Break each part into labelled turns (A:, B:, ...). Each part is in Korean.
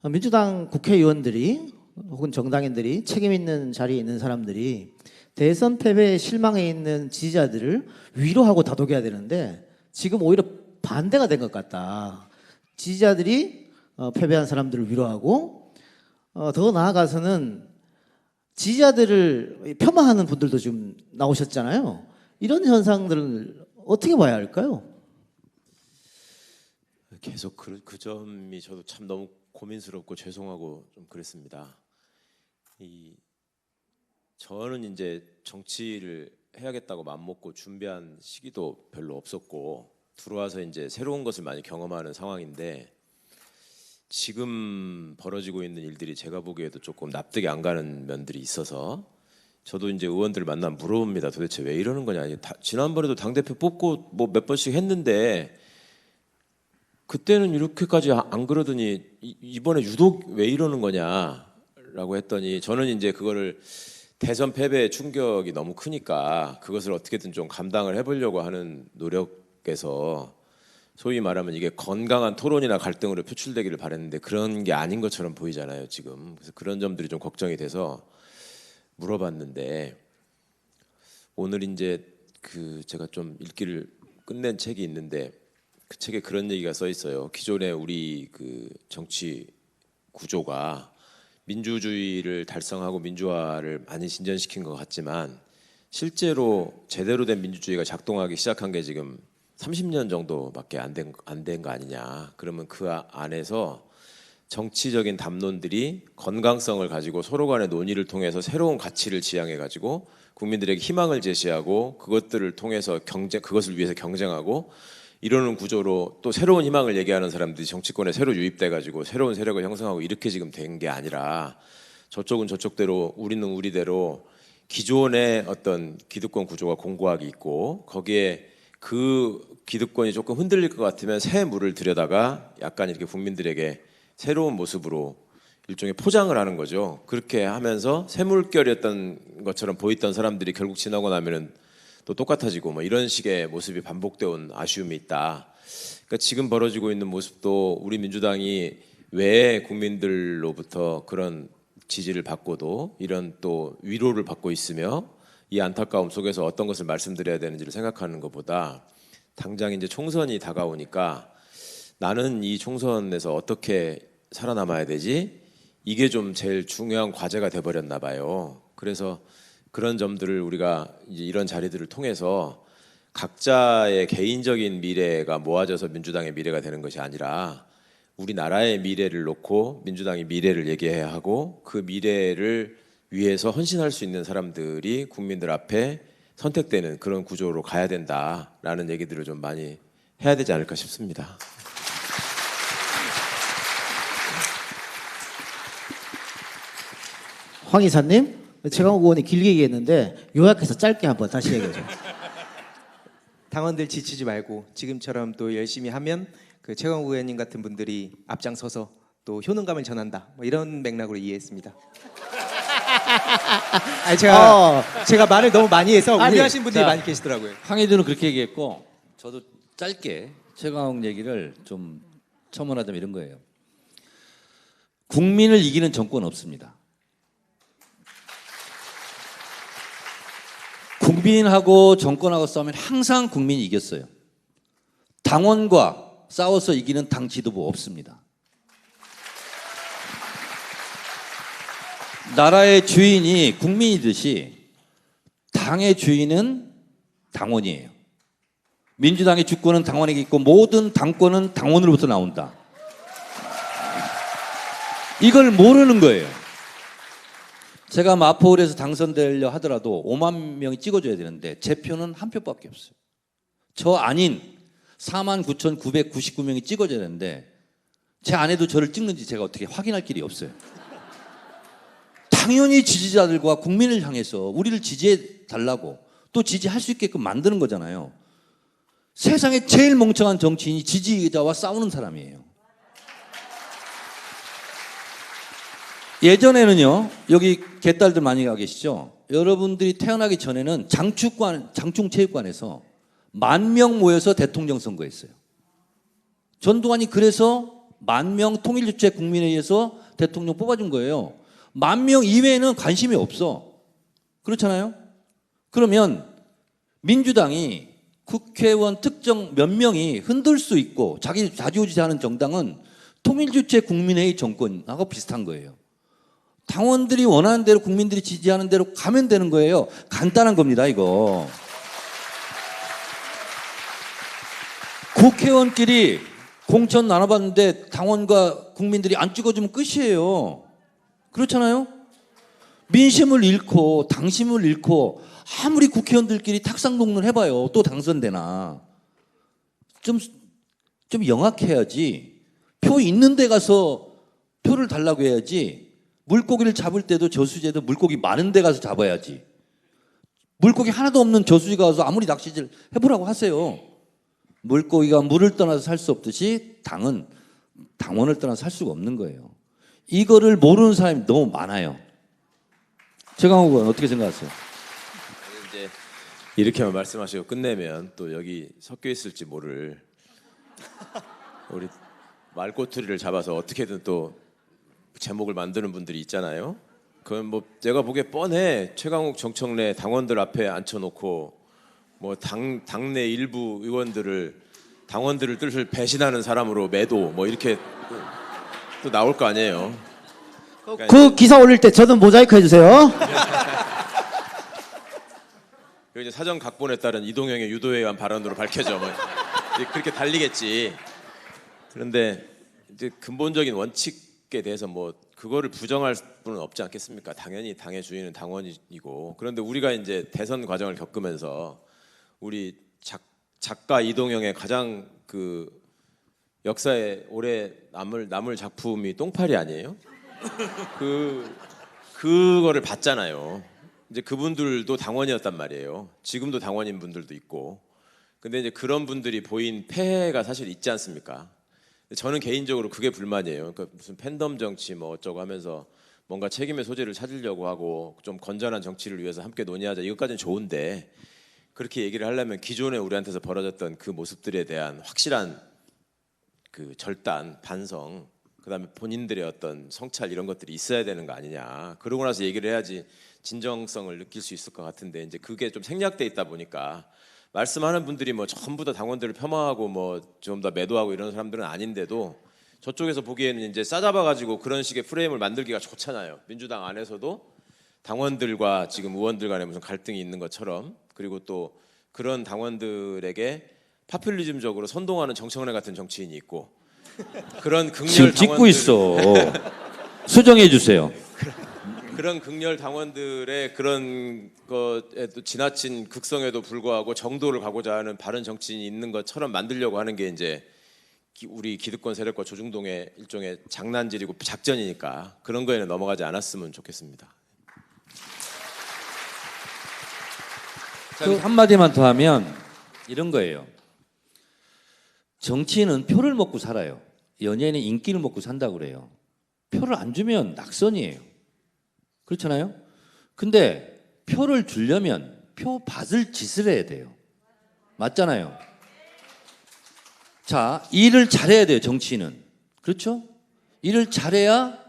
A: 민주당 국회의원들이 혹은 정당인들이 책임 있는 자리에 있는 사람들이 대선 패배에 실망해 있는 지지자들을 위로하고 다독여야 되는데 지금 오히려 반대가 된 것 같다. 지지자들이 패배한 사람들을 위로하고 더 나아가서는 지지자들을 폄하하는 분들도 지금 나오셨잖아요. 이런 현상들을 어떻게 봐야 할까요?
B: 계속 그 점이 저도 참 너무 고민스럽고 죄송하고 좀 그랬습니다. 저는 이제 정치를 해야겠다고 맘먹고 준비한 시기도 별로 없었고 들어와서 이제 새로운 것을 많이 경험하는 상황인데 지금 벌어지고 있는 일들이 제가 보기에도 조금 납득이 안 가는 면들이 있어서 저도 이제 의원들 만나면 물어봅니다. 도대체 왜 이러는 거냐. 지난번에도 당대표 뽑고 뭐 몇 번씩 했는데 그때는 이렇게까지 안 그러더니 이번에 유독 왜 이러는 거냐라고 했더니 저는 이제 그거를 대선 패배의 충격이 너무 크니까 그것을 어떻게든 좀 감당을 해보려고 하는 노력에서 소위 말하면 이게 건강한 토론이나 갈등으로 표출되기를 바랬는데 그런 게 아닌 것처럼 보이잖아요 지금. 그래서 그런 점들이 좀 걱정이 돼서 물어봤는데 오늘 이제 제가 좀 읽기를 끝낸 책이 있는데 그 책에 그런 얘기가 써 있어요. 기존의 우리 정치 구조가 민주주의를 달성하고 민주화를 많이 진전시킨 것 같지만 실제로 제대로 된 민주주의가 작동하기 시작한 게 지금 30년 정도밖에 안 된 거 아니냐. 그러면 그 안에서 정치적인 담론들이 건강성을 가지고 서로 간의 논의를 통해서 새로운 가치를 지향해 가지고 국민들에게 희망을 제시하고 그것들을 통해서 그것을 위해서 경쟁하고 이러는 구조로 또 새로운 희망을 얘기하는 사람들이 정치권에 새로 유입돼 가지고 새로운 세력을 형성하고 이렇게 지금 된 게 아니라 저쪽은 저쪽대로 우리는 우리대로 기존의 어떤 기득권 구조가 공고하게 있고 거기에 그 기득권이 조금 흔들릴 것 같으면 새 물을 들여다가 약간 이렇게 국민들에게 새로운 모습으로 일종의 포장을 하는 거죠. 그렇게 하면서 새물결이었던 것처럼 보였던 사람들이 결국 지나고 나면은 또 똑같아지고 뭐 이런 식의 모습이 반복되어 온 아쉬움이 있다. 그러니까 지금 벌어지고 있는 모습도 우리 민주당이 왜 국민들로부터 그런 지지를 받고도 이런 또 위로를 받고 있으며 이 안타까움 속에서 어떤 것을 말씀드려야 되는지를 생각하는 것보다 당장 이제 총선이 다가오니까 나는 이 총선에서 어떻게 살아남아야 되지? 이게 좀 제일 중요한 과제가 돼버렸나 봐요. 그래서 그런 점들을 우리가 이제 이런 자리들을 통해서 각자의 개인적인 미래가 모아져서 민주당의 미래가 되는 것이 아니라 우리나라의 미래를 놓고 민주당의 미래를 얘기해야 하고 그 미래를 위해서 헌신할 수 있는 사람들이 국민들 앞에 선택되는 그런 구조로 가야 된다라는 얘기들을 좀 많이 해야 되지 않을까 싶습니다.
A: 황 이사님, 최강욱 의원이 길게 얘기했는데 요약해서 짧게 한번 다시 얘기해줘.
C: 당원들 지치지 말고 지금처럼 또 열심히 하면 그 최강욱 의원님 같은 분들이 앞장서서 또 효능감을 전한다. 뭐 이런 맥락으로 이해했습니다. 아니 제가 말을 너무 많이 해서 우려하신 분들이 많이 계시더라고요.
D: 황희도는 그렇게 얘기했고 저도 짧게 최강욱 얘기를 좀 첨언하자면 이런 거예요. 국민을 이기는 정권 없습니다. 국민하고 정권하고 싸우면 항상 국민이 이겼어요. 당원과 싸워서 이기는 당 지도부 없습니다. 나라의 주인이 국민이듯이 당의 주인은 당원이에요. 민주당의 주권은 당원에게 있고 모든 당권은 당원으로부터 나온다. 이걸 모르는 거예요. 제가 마포울에서 당선되려 하더라도 5만 명이 찍어줘야 되는데 제 표는 한 표밖에 없어요. 저 아닌 49,999명이 찍어줘야 되는데 제 아내도 저를 찍는지 제가 어떻게 확인할 길이 없어요. 당연히 지지자들과 국민을 향해서 우리를 지지해 달라고 또 지지할 수 있게끔 만드는 거잖아요. 세상에 제일 멍청한 정치인이 지지자와 싸우는 사람이에요. 예전에는요, 여기 개딸들 많이 가 계시죠? 여러분들이 태어나기 전에는 장충체육관에서 10,000명 모여서 대통령 선거했어요. 전두환이 그래서 10,000명 통일주체 국민회의에서 대통령 뽑아준 거예요. 10,000명 이외에는 관심이 없어. 그렇잖아요? 그러면 민주당이 국회의원 특정 몇 명이 흔들 수 있고 자기 좌지우지하는 정당은 통일주체 국민회의 정권하고 비슷한 거예요. 당원들이 원하는 대로 국민들이 지지하는 대로 가면 되는 거예요. 간단한 겁니다, 이거. 국회의원끼리 공천 나눠봤는데 당원과 국민들이 안 찍어주면 끝이에요. 그렇잖아요? 민심을 잃고 당심을 잃고 아무리 국회의원들끼리 탁상동론 해봐요. 또 당선되나. 좀 영악해야지. 표 있는 데 가서 표를 달라고 해야지. 물고기를 잡을 때도 저수지에도 물고기 많은 데 가서 잡아야지. 물고기 하나도 없는 저수지 가서 아무리 낚시질 해보라고 하세요. 물고기가 물을 떠나서 살 수 없듯이 당은 당원을 떠나서 살 수가 없는 거예요. 이거를 모르는 사람이 너무 많아요. 최강욱 의원 어떻게 생각하세요?
B: 이제 이렇게만 말씀하시고 끝내면 또 여기 섞여 있을지 모를 우리 말꼬투리를 잡아서 어떻게든 또 제목을 만드는 분들이 있잖아요. 그건 뭐 제가 보기에 뻔해. 최강욱 정청래 당원들 앞에 앉혀놓고 뭐 당내 일부 의원들을 당원들을 뜻을 배신하는 사람으로 매도 뭐 이렇게 또 나올 거 아니에요. 그러니까
A: 그 기사 올릴 때 저는 모자이크 해주세요.
B: 이제 사전 각본에 따른 이동영의 유도에 의한 발언으로 밝혀져 뭐 이제 그렇게 달리겠지. 그런데 이제 근본적인 원칙에 대해서 뭐 그거를 부정할 분은 없지 않겠습니까? 당연히 당의 주인은 당원이고. 그런데 우리가 이제 대선 과정을 겪으면서 우리 작가 이동영의 가장 그 역사에 오래 남을 작품이 똥파리 아니에요? 그거를 봤잖아요. 이제 그분들도 당원이었단 말이에요. 지금도 당원인 분들도 있고. 근데 이제 그런 분들이 보인 폐해가 사실 있지 않습니까? 저는 개인적으로 그게 불만이에요. 그러니까 무슨 팬덤 정치 뭐 어쩌고 하면서 뭔가 책임의 소재를 찾으려고 하고 좀 건전한 정치를 위해서 함께 논의하자 이것까지는 좋은데 그렇게 얘기를 하려면 기존에 우리한테서 벌어졌던 그 모습들에 대한 확실한 그 절단, 반성, 그다음에 본인들의 어떤 성찰 이런 것들이 있어야 되는 거 아니냐. 그러고 나서 얘기를 해야지 진정성을 느낄 수 있을 것 같은데 이제 그게 좀 생략돼 있다 보니까 말씀하는 분들이 뭐 전부 다 당원들을 폄하하고 뭐 좀 더 매도하고 이런 사람들은 아닌데도 저쪽에서 보기에는 이제 싸잡아가지고 그런 식의 프레임을 만들기가 좋잖아요. 민주당 안에서도 당원들과 지금 의원들 간에 무슨 갈등이 있는 것처럼 그리고 또 그런 당원들에게 파퓰리즘적으로 선동하는 정청래 같은 정치인이 있고 그런 극렬
D: 지금 찍고
B: 당원들
D: 있어. 수정해 주세요.
B: 그런 극렬 당원들의 그런 것에도 지나친 극성에도 불구하고 정도를 가고자 하는 바른 정치인이 있는 것처럼 만들려고 하는 게 이제 우리 기득권 세력과 조중동의 일종의 장난질이고 작전이니까 그런 거에는 넘어가지 않았으면 좋겠습니다.
D: 자, 한마디만 더 하면 이런 거예요. 정치인은 표를 먹고 살아요. 연예인은 인기를 먹고 산다고 그래요. 표를 안 주면 낙선이에요. 그렇잖아요? 근데 표를 주려면 표 받을 짓을 해야 돼요. 맞잖아요? 자, 일을 잘해야 돼요, 정치인은. 그렇죠? 일을 잘해야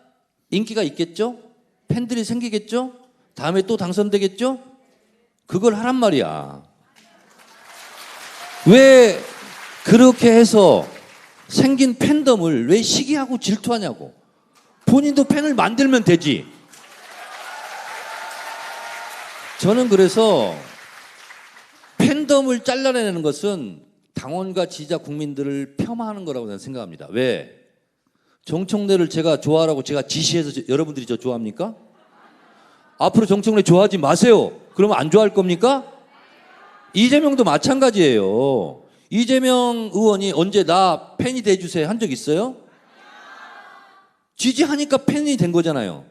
D: 인기가 있겠죠? 팬들이 생기겠죠? 다음에 또 당선되겠죠? 그걸 하란 말이야. 왜 그렇게 해서 생긴 팬덤을 왜 시기하고 질투하냐고. 본인도 팬을 만들면 되지. 저는 그래서 팬덤을 잘라내는 것은 당원과 지지자 국민들을 폄하하는 거라고 저는 생각합니다. 왜? 정청래를 제가 좋아하라고 제가 지시해서 여러분들이 저 좋아합니까? 앞으로 정청래 좋아하지 마세요. 그러면 안 좋아할 겁니까? 이재명도 마찬가지예요. 이재명 의원이 언제 나 팬이 돼주세요 한 적 있어요? 지지하니까 팬이 된 거잖아요.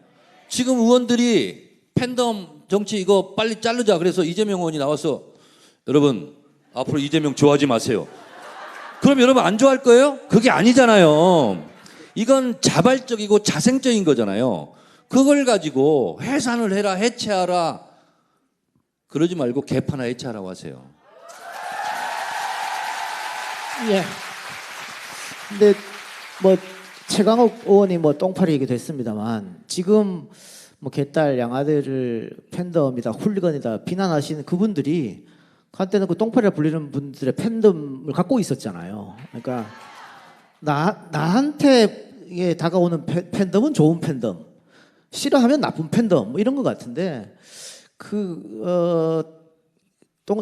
D: 지금 의원들이 팬덤 정치 이거 빨리 자르자 그래서 이재명 의원이 나와서 여러분 앞으로 이재명 좋아하지 마세요. 그럼 여러분 안 좋아할 거예요? 그게 아니잖아요. 이건 자발적이고 자생적인 거잖아요. 그걸 가지고 해산을 해라 해체하라 그러지 말고 개파나 해체하라고 하세요.
A: 예. 근데 뭐 최강욱 의원이 뭐 똥파리이기도 했습니다만 지금 뭐 개딸 양아들을 팬덤이다 훌리건이다 비난하시는 그분들이 한때는 그 똥파리라 불리는 분들의 팬덤을 갖고 있었잖아요. 그러니까 나한테 다가오는 팬덤은 좋은 팬덤, 싫어하면 나쁜 팬덤 뭐 이런 것 같은데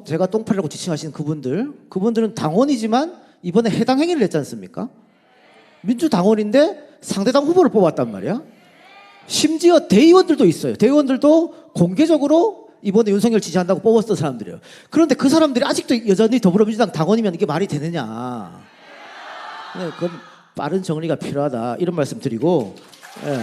A: 제가 똥파리라고 지칭하시는 그분들은 당원이지만 이번에 해당 행위를 했지 않습니까? 민주당원인데 상대당 후보를 뽑았단 말이야. 심지어 대의원들도 있어요. 대의원들도 공개적으로 이번에 윤석열 지지한다고 뽑았던 사람들이에요. 그런데 그 사람들이 아직도 여전히 더불어민주당 당원이면 이게 말이 되느냐. 네, 그건 빠른 정리가 필요하다. 이런 말씀 드리고. 예.